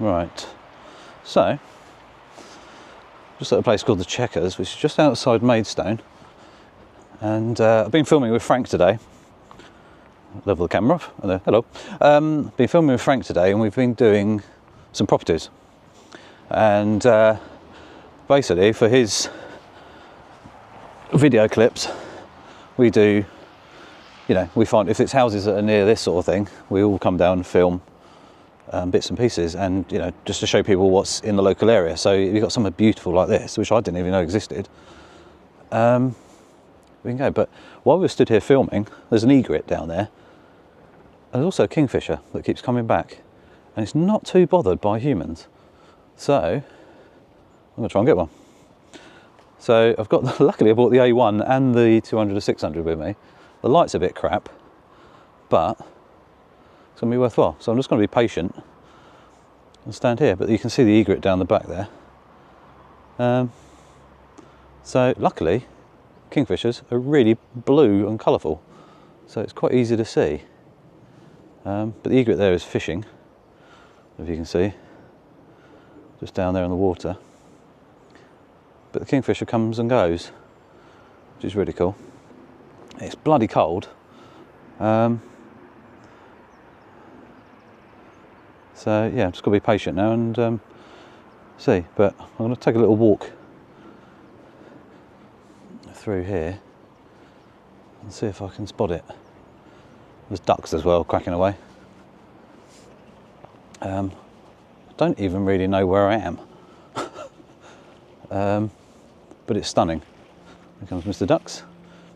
Right, so just at a place called the Checkers, which is just outside Maidstone, and I've been filming with Frank today. Level the camera off. Hello. Been filming with Frank today, and we've been doing some properties, and basically for his video clips we do, you know, we find if it's houses that are near this sort of thing, we all come down and film bits and pieces, and you know, just to show people what's in the local area. So you've got something beautiful like this, which I didn't even know existed, we can go. But while we're stood here filming, there's an egret down there, and there's also a kingfisher that keeps coming back, and it's not too bothered by humans. So I'm going to try and get one. So I've got, luckily I bought the A1 and the 200-600 with me. The light's a bit crap, but it's going to be worthwhile. So I'm just going to be patient and stand here. But you can see the egret down the back there. So luckily, kingfishers are really blue and colourful, so it's quite easy to see. But the egret there is fishing, if you can see, just down there in the water. But the kingfisher comes and goes, which is really cool. It's bloody cold. So yeah, I'm just got to be patient now and see. But I'm going to take a little walk through here and see if I can spot it. There's ducks as well, cracking away. I don't even really know where I am. But it's stunning. Here comes Mr. Ducks.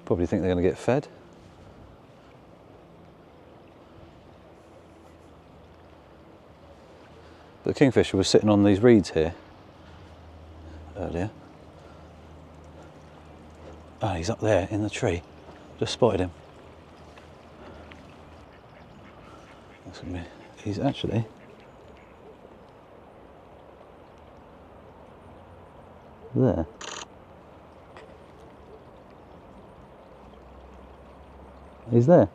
Probably think they're going to get fed. But the kingfisher was sitting on these reeds here earlier. Oh, he's up there in the tree. Just spotted him. That's gonna be, he's actually there. He's there.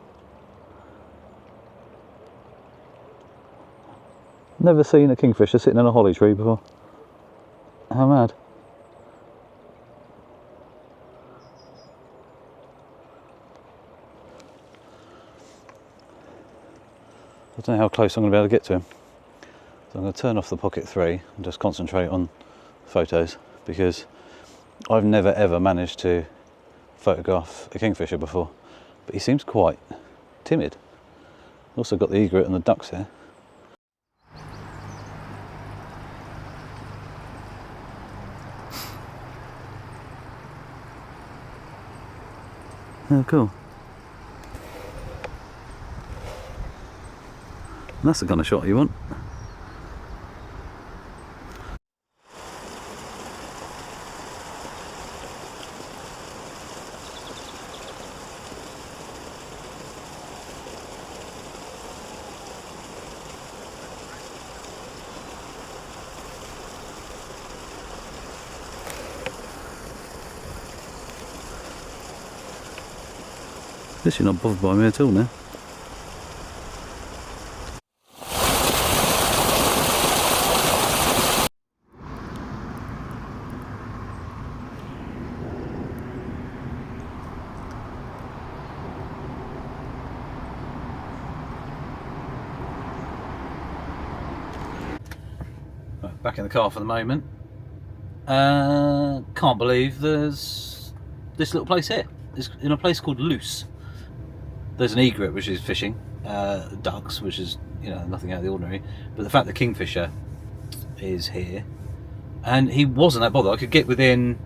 Never seen a kingfisher sitting in a holly tree before. How mad. I don't know how close I'm going to be able to get to him. So I'm going to turn off the Pocket 3 and just concentrate on photos, because I've never ever managed to photograph a kingfisher before. But he seems quite timid. Also got the egret and the ducks here. Oh, cool. And that's the kind of shot you want. This is not bothered by me at all now. Right, back in the car for the moment. Can't believe there's this little place here. It's in a place called Luce. There's an egret which is fishing, ducks, which is, you know, nothing out of the ordinary. But the fact that kingfisher is here, and he wasn't that bothered. I could get within,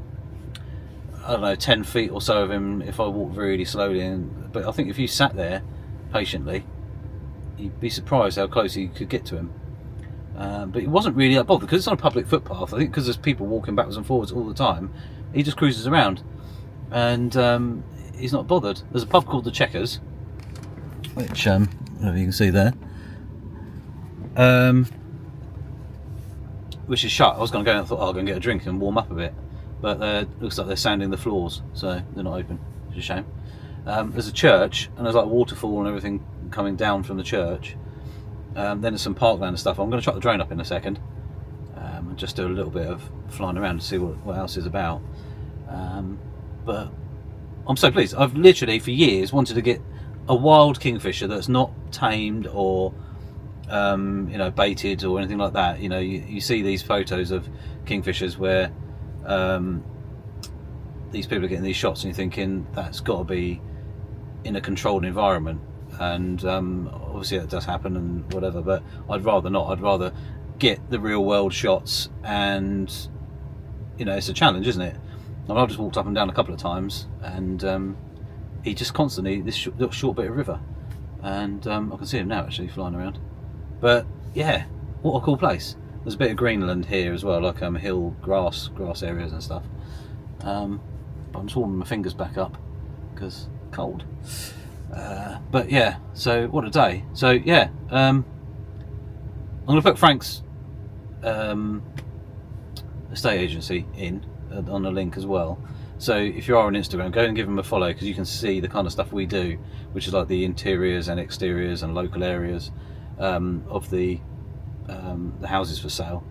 I don't know, 10 feet or so of him if I walked really slowly. But I think if you sat there patiently, you'd be surprised how close you could get to him. But he wasn't really that bothered because it's on a public footpath. I think because there's people walking backwards and forwards all the time, he just cruises around, and he's not bothered. There's a pub called the Checkers, which whatever you can see there, which is shut. I was going to go and thought, oh, I'll go and get a drink and warm up a bit, but it looks like they're sanding the floors, so they're not open, which is a shame. There's a church, and there's like a waterfall and everything coming down from the church, Then there's some parkland and stuff. I'm going to chuck the drone up in a second and just do a little bit of flying around to see what else is about. But I'm so pleased. I've literally for years wanted to get a wild kingfisher that's not tamed or baited or anything like that. You see these photos of kingfishers where these people are getting these shots and you're thinking that's got to be in a controlled environment, and obviously that does happen and whatever, but I'd rather not. I'd rather get the real world shots, and it's a challenge, isn't it? I've just walked up and down a couple of times, and he just constantly this little short bit of river, and I can see him now actually flying around. But yeah, what a cool place. There's a bit of Greenland here as well, like hill grass areas and stuff. But I'm just warming my fingers back up because cold. But yeah, so what a day. So yeah, I'm going to put Frank's estate agency in on a link as well. So if you are on Instagram, go and give them a follow, because you can see the kind of stuff we do, which is like the interiors and exteriors and local areas of the houses for sale.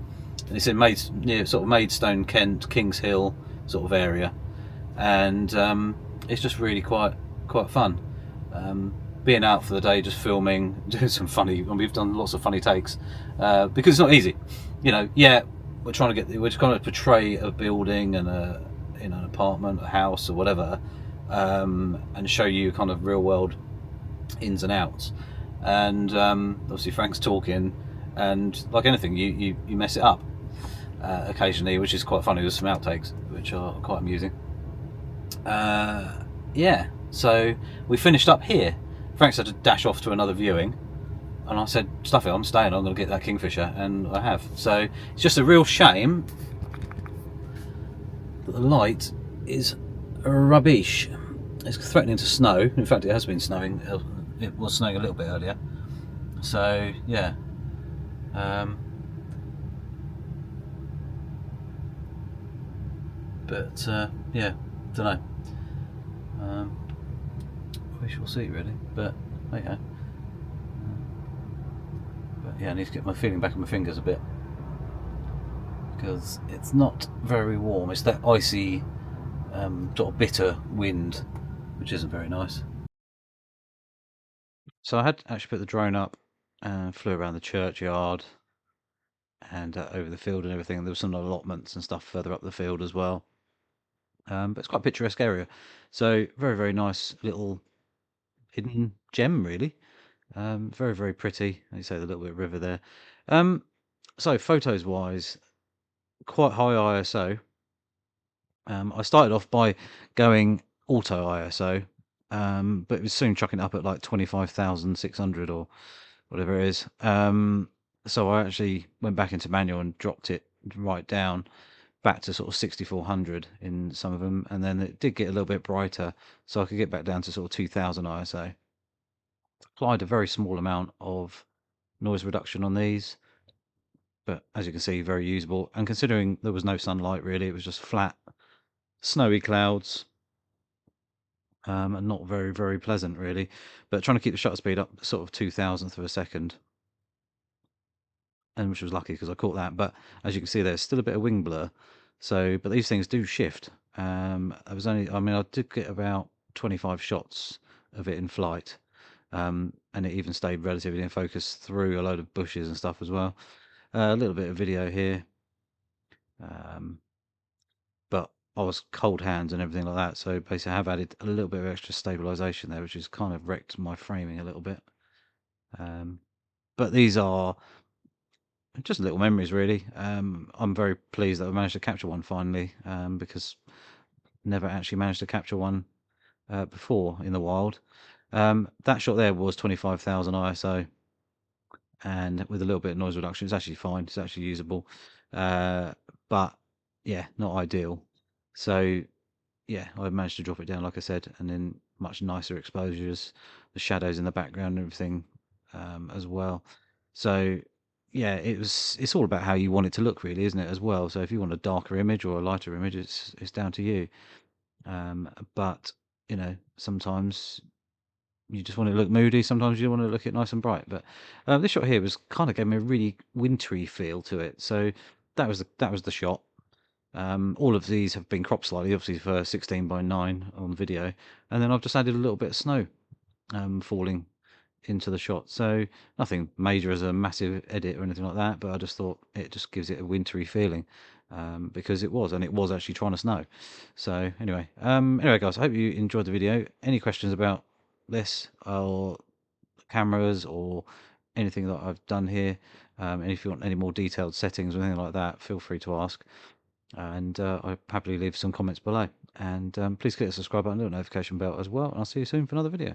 And it's in near sort of Maidstone, Kent, Kings Hill sort of area, and it's just really quite fun. Being out for the day, just filming, doing some funny, and we've done lots of funny takes because it's not easy. We're trying to portray a building and an apartment, a house, or whatever, and show you kind of real world ins and outs. And obviously Frank's talking, and like anything, you mess it up occasionally, which is quite funny. There's some outtakes which are quite amusing. So we finished up here. Frank's had to dash off to another viewing, and I said, stuff it, I'm staying, I'm going to get that kingfisher, and I have. So it's just a real shame that the light is rubbish. It's threatening to snow. In fact, it has been snowing. It was snowing a little bit earlier. So yeah. Yeah, don't know. We shall see, really. But there you go. But yeah, I need to get my feeling back in my fingers a bit, because it's not very warm. It's that icy, sort of bitter wind, which isn't very nice. So I had actually put the drone up and flew around the churchyard and over the field and everything. There were some allotments and stuff further up the field as well. But it's quite a picturesque area. So very, very nice little hidden gem, really. Very, very pretty. As you say, the little bit of river there. So photos wise, quite high ISO. I started off by going auto ISO, but it was soon chucking it up at like 25,600 or whatever it is. So I actually went back into manual and dropped it right down back to sort of 6400 in some of them, and then it did get a little bit brighter, so I could get back down to sort of 2000 ISO. Applied a very small amount of noise reduction on these, but as you can see, very usable. And considering there was no sunlight really, it was just flat, snowy clouds, and not very, very pleasant really. But trying to keep the shutter speed up sort of 2000th of a second, and which was lucky because I caught that. But as you can see, there's still a bit of wing blur. So, but these things do shift. I did get about 25 shots of it in flight, and it even stayed relatively in focus through a load of bushes and stuff as well. A little bit of video here, but I was cold hands and everything like that. So basically, I have added a little bit of extra stabilization there, which has kind of wrecked my framing a little bit. But these are just little memories, really. I'm very pleased that I managed to capture one finally, because never actually managed to capture one before in the wild. That shot there was 25,000 ISO, and with a little bit of noise reduction, it's actually fine. It's actually usable, but yeah, not ideal. So yeah, I managed to drop it down, like I said, and then much nicer exposures, the shadows in the background and everything, as well. So yeah, it's all about how you want it to look, really, isn't it, as well? So if you want a darker image or a lighter image, it's down to you. But sometimes you just want it to look moody. Sometimes you want to look it nice and bright. But this shot here was kind of gave me a really wintry feel to it. So that was the shot. All of these have been cropped slightly, obviously for 16:9 on video, and then I've just added a little bit of snow falling into the shot. So nothing major as a massive edit or anything like that, but I just thought it just gives it a wintry feeling, because it was actually trying to snow. So anyway guys, I hope you enjoyed the video. Any questions about this or cameras or anything that I've done here, and if you want any more detailed settings or anything like that, feel free to ask, and I'll happily leave some comments below. And please click the subscribe button and the notification bell as well, and I'll see you soon for another video.